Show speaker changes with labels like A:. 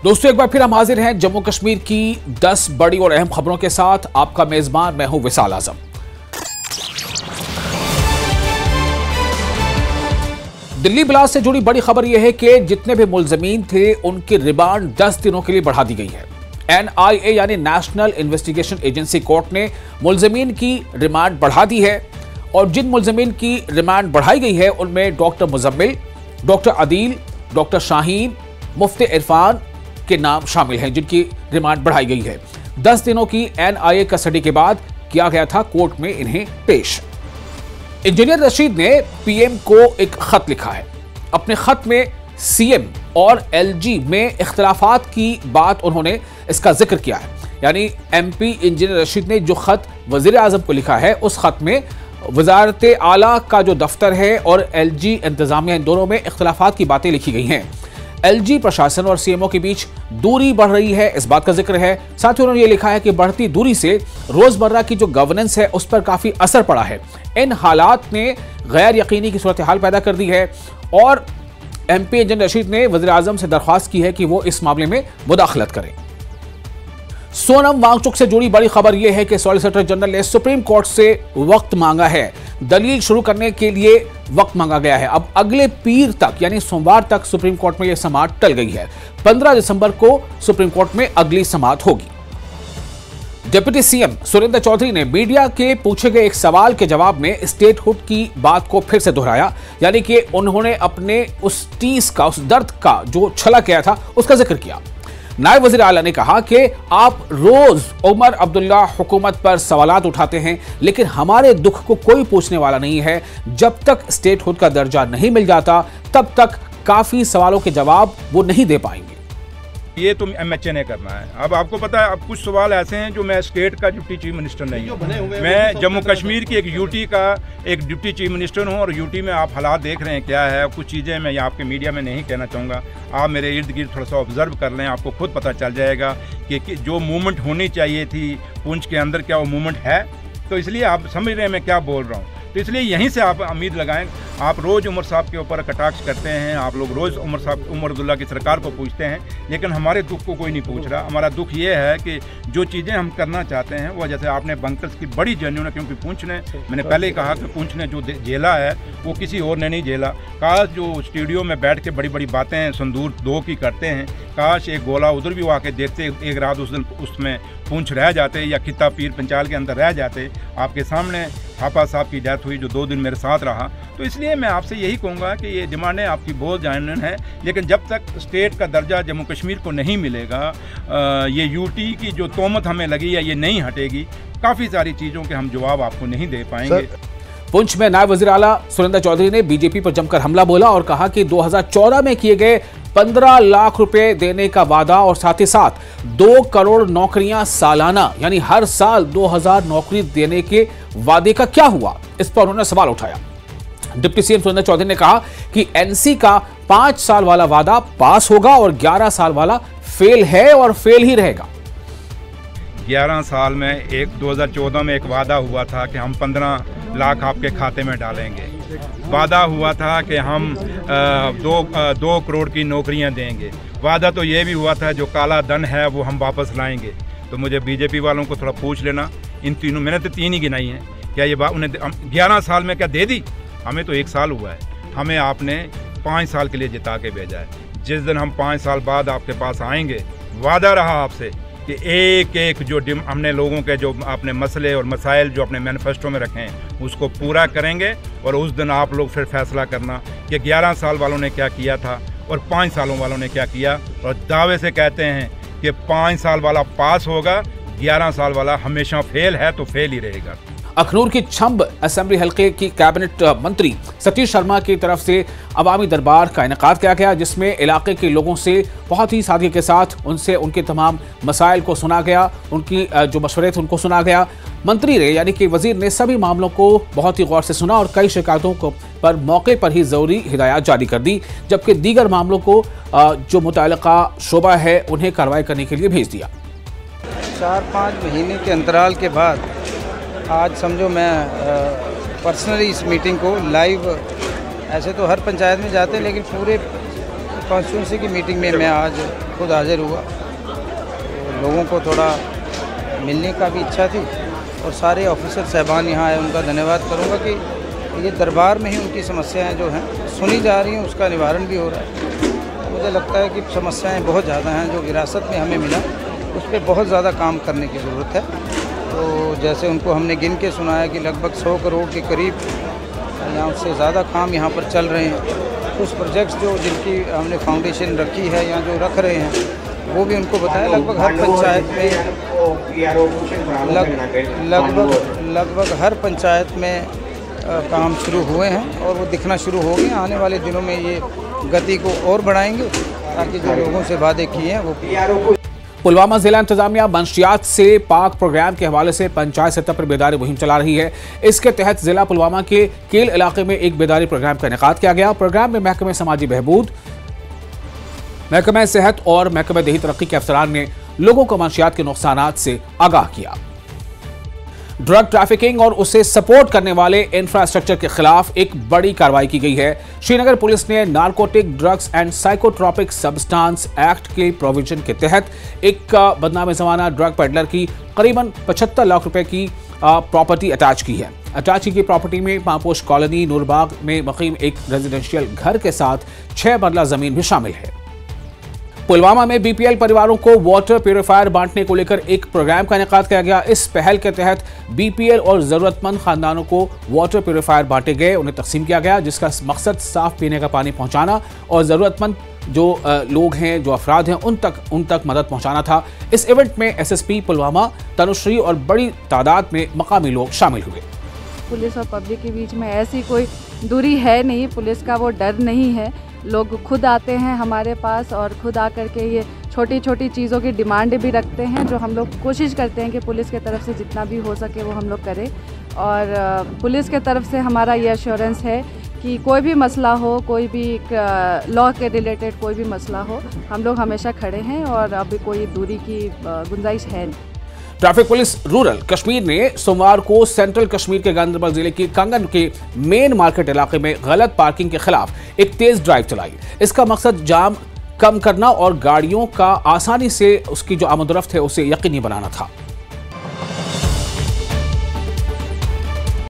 A: दोस्तों एक बार फिर हम हाजिर हैं जम्मू कश्मीर की 10 बड़ी और अहम खबरों के साथ। आपका मेजबान मैं हूं विशाल आजम। दिल्ली ब्लास्ट से जुड़ी बड़ी खबर यह है कि जितने भी मुलजमीन थे उनकी रिमांड 10 दिनों के लिए बढ़ा दी गई है। NIA यानी नेशनल इन्वेस्टिगेशन एजेंसी कोर्ट ने मुलजमीन की रिमांड बढ़ा दी है और जिन मुलजमीन की रिमांड बढ़ाई गई है उनमें doctor Muzammil, doctor Adeel, doctor Shaheen, Mufti Irfan के नाम शामिल हैं जिनकी रिमांड बढ़ाई गई है। 10 दिनों की NIA कस्टडी के बाद किया गया था कोर्ट में इन्हें पेश। इंजीनियर रशीद ने PM को एक खत लिखा है। अपने खत में CM और LG में इख्तिलाफात की बात उन्होंने इसका जिक्र किया है। यानी MP इंजीनियर रशीद ने जो खत वजीर आजम को लिखा है उस खत में वजारत आला का जो दफ्तर है और LG इंतजामिया इन दोनों में इख्तिलाफात की बातें लिखी गई हैं। LG प्रशासन और CMO के बीच दूरी बढ़ रही है, इस बात का जिक्र है। साथ ही उन्होंने ये लिखा है कि बढ़ती दूरी से रोजमर्रा की जो गवर्नेंस है उस पर काफी असर पड़ा है। इन हालात ने गैर यकीनी की सूरत हाल पैदा कर दी है और MP इंजीनियर रशीद ने वज़ीर आज़म से दरख्वास्त की है कि वो इस मामले में मुदाखलत करें। सोनम वांगचुक से जुड़ी बड़ी खबर यह है कि सॉलिसिटर जनरल ने सुप्रीम कोर्ट से वक्त मांगा है। दलील शुरू करने के लिए वक्त मांगा गया है। अब अगले पीर तक यानी सोमवार तक सुप्रीम कोर्ट में यह समाअत टल गई है। 15 दिसंबर को सुप्रीम कोर्ट में अगली समाअत होगी। डिप्टी CM सुरेंद्र चौधरी ने मीडिया के पूछे गए एक सवाल के जवाब में स्टेटहुड की बात को फिर से दोहराया। यानी कि उन्होंने अपने उस टीस का, उस दर्द का जो छला गया था उसका जिक्र किया। नायब वज़ीर आला ने कहा कि आप रोज उमर अब्दुल्ला हुकूमत पर सवालात उठाते हैं लेकिन हमारे दुख को कोई पूछने वाला नहीं है। जब तक स्टेटहुड का दर्जा नहीं मिल जाता तब तक काफी सवालों के जवाब वो नहीं दे पाएंगे।
B: ये तो MHA ने करना है। अब आपको पता है, अब कुछ सवाल ऐसे हैं जो मैं स्टेट का डिप्टी चीफ मिनिस्टर नहीं हूँ, मैं जम्मू कश्मीर की एक UT का एक डिप्टी चीफ मिनिस्टर हूँ और UT में आप हालात देख रहे हैं क्या है। कुछ चीज़ें मैं आपके मीडिया में नहीं कहना चाहूँगा, आप मेरे इर्द गिर्द थोड़ा सा ऑब्जर्व कर लें, आपको खुद पता चल जाएगा कि जो मूवमेंट होनी चाहिए थी पुंछ के अंदर क्या वो मूवमेंट है। तो इसलिए आप समझ रहे हैं मैं क्या बोल रहा हूँ। तो इसलिए यहीं से आप उम्मीद लगाएं। आप रोज़ उमर साहब के ऊपर कटाक्ष करते हैं, आप लोग रोज़ उमर अब्दुल्ला की सरकार को पूछते हैं लेकिन हमारे दुख को कोई नहीं पूछ रहा। हमारा दुख ये है कि जो चीज़ें हम करना चाहते हैं वो, जैसे आपने बंकर्स की बड़ी जेन्युइन है, क्योंकि पुंछ ने, मैंने पहले ही कहा कि पुंछ ने जो झेला है वो किसी और ने नहीं झेला। काश जो स्टूडियो में बैठ के बड़ी बड़ी बातें संदूर 2 की करते हैं, काश एक गोला उधर भी आके देखते, एक रात उस दिन उसमें पुंछ रह जाते या खित्ता पीर पंचाल के अंदर रह जाते। आपके सामने थापा साहब की डेथ हुई जो 2 दिन मेरे साथ रहा। तो इसलिए मैं आपसे यही कहूँगा कि ये डिमांडें आपकी बहुत जेन्युइन है लेकिन जब तक स्टेट का दर्जा जम्मू कश्मीर को नहीं मिलेगा, ये UT की जो तोहमत हमें लगी है ये नहीं हटेगी, काफ़ी सारी चीज़ों के हम जवाब आपको नहीं दे पाएंगे।
A: पुंछ में नायब वज़ीर आला सुरेंद्र चौधरी ने BJP पर जमकर हमला बोला और कहा कि 2014 में किए गए 15 लाख रुपए देने का वादा और साथ ही साथ 2 करोड़ नौकरियां सालाना यानी हर साल 2000 नौकरी देने के वादे का क्या हुआ, इस पर उन्होंने सवाल उठाया। डिप्टी CM सुरेंद्र चौधरी ने कहा कि NC का 5 साल वाला वादा पास होगा और 11 साल वाला फेल है और फेल ही रहेगा।
B: 11 साल में 2014 में एक वादा हुआ था कि हम 15 लाख आपके खाते में डालेंगे। वादा हुआ था कि हम 2 करोड़ की नौकरियां देंगे। वादा तो ये भी हुआ था जो काला धन है वो हम वापस लाएंगे। तो मुझे BJP वालों को थोड़ा पूछ लेना, इन तीनों, मैंने तो 3 ही गिनाई हैं, क्या ये बात उन्हें 11 साल में क्या दे दी? हमें तो 1 साल हुआ है, हमें आपने 5 साल के लिए जिता के भेजा है। जिस दिन हम 5 साल बाद आपके पास आएंगे, वादा रहा आपसे कि एक एक जो हमने लोगों के जो आपने मसले और मसाइल जो अपने मैनिफेस्टो में रखे हैं उसको पूरा करेंगे और उस दिन आप लोग फिर फैसला करना कि 11 साल वालों ने क्या किया था और 5 सालों वालों ने क्या किया। और दावे से कहते हैं कि 5 साल वाला पास होगा, 11 साल वाला हमेशा फेल है तो फेल ही रहेगा।
A: अखनूर की छंब असेंबली हल्के की कैबिनेट मंत्री सतीश शर्मा की तरफ से अवामी दरबार का इनेकाद किया गया जिसमें इलाके के लोगों से बहुत ही सादगी के साथ उनसे उनके तमाम मसाइल को सुना गया, उनकी जो मशवरे थे उनको सुना गया। मंत्री ने यानी कि वजीर ने सभी मामलों को बहुत ही गौर से सुना और कई शिकायतों को पर मौके पर ही ज़रूरी हिदायत जारी कर दी, जबकि दीगर मामलों को जो मुतल्लिका शोबा है उन्हें कार्रवाई करने के लिए भेज दिया।
C: 4-5 महीने के अंतराल के बाद आज समझो मैं पर्सनली इस मीटिंग को लाइव, ऐसे तो हर पंचायत में जाते हैं लेकिन पूरे कॉन्स्टिट्यूंसी की मीटिंग में मैं आज खुद हाजिर हुआ। तो लोगों को थोड़ा मिलने का भी इच्छा थी और सारे ऑफिसर साहबान यहाँ आए, उनका धन्यवाद करूँगा कि ये दरबार में ही उनकी समस्याएं जो हैं सुनी जा रही हैं, उसका निवारण भी हो रहा है। तो मुझे लगता है कि समस्याएं बहुत ज़्यादा हैं जो विरासत में हमें मिला, उस पर बहुत ज़्यादा काम करने की ज़रूरत है। तो जैसे उनको हमने गिन के सुनाया कि लगभग 100 करोड़ के करीब या उससे ज़्यादा काम यहाँ पर चल रहे हैं। कुछ प्रोजेक्ट्स जो जिनकी हमने फाउंडेशन रखी है या जो रख रहे हैं वो भी उनको बताया। लगभग हर पंचायत में लगभग हर पंचायत में काम शुरू हुए हैं और वो दिखना शुरू हो गए। आने वाले दिनों में ये गति को और बढ़ाएंगे ताकि जो लोगों से वादे किए हैं वो।
A: पुलवामा जिला इंतजामिया मंशियात से पाक प्रोग्राम के हवाले से पंचायत सतह पर बेदारी मुहिम चला रही है। इसके तहत जिला पुलवामा के केल इलाके में एक बेदारी प्रोग्राम का इनेकाद किया गया। प्रोग्राम में महकमे समाजी बहबूद, महकमे सेहत और महकमे देही तरक्की के अफसरान ने लोगों को मंशियात के नुकसानात से आगाह किया। ड्रग ट्रैफिकिंग और उसे सपोर्ट करने वाले इंफ्रास्ट्रक्चर के खिलाफ एक बड़ी कार्रवाई की गई है। श्रीनगर पुलिस ने narcotic drugs and psychotropic substance act के प्रोविजन के तहत एक बदनाम ज़माना ड्रग पेडलर की करीबन 75 लाख रुपए की प्रॉपर्टी अटैच की है। अटैच की प्रॉपर्टी में पापोश कॉलोनी नूरबाग में मुकीम एक रेजिडेंशियल घर के साथ 6 मरला जमीन भी शामिल है। पुलवामा में बीपीएल परिवारों को वाटर प्यूरिफायर बांटने को लेकर एक प्रोग्राम का इनेकाद किया गया। इस पहल के तहत बीपीएल और जरूरतमंद खानदानों को वाटर प्यूरिफायर बांटे गए, उन्हें तकसीम किया गया, जिसका मकसद साफ पीने का पानी पहुंचाना और जरूरतमंद जो लोग हैं, जो अफराद हैं, उन तक मदद पहुंचाना था। इस इवेंट में एसएसपी पुलवामा तनुश्री और बड़ी तादाद में मकामी लोग शामिल हुए।
D: पुलिस और पब्लिक के बीच में ऐसी कोई दूरी है नहीं, पुलिस का वो डर नहीं है। लोग खुद आते हैं हमारे पास और खुद आकर के ये छोटी छोटी चीज़ों की डिमांड भी रखते हैं, जो हम लोग कोशिश करते हैं कि पुलिस के तरफ से जितना भी हो सके वो हम लोग करें। और पुलिस के तरफ से हमारा ये एश्योरेंस है कि कोई भी मसला हो, कोई भी लॉ के रिलेटेड कोई भी मसला हो, हम लोग हमेशा खड़े हैं और अभी कोई दूरी की गुंजाइश है नहीं।
A: ट्रैफिक पुलिस रूरल कश्मीर ने सोमवार को सेंट्रल कश्मीर के गांदरबल जिले की कंगन के मेन मार्केट इलाके में गलत पार्किंग के खिलाफ एक तेज ड्राइव चलाई। इसका मकसद जाम कम करना और गाड़ियों का आसानी से उसकी जो आमदोरफ्त है उसे यकीनी बनाना था।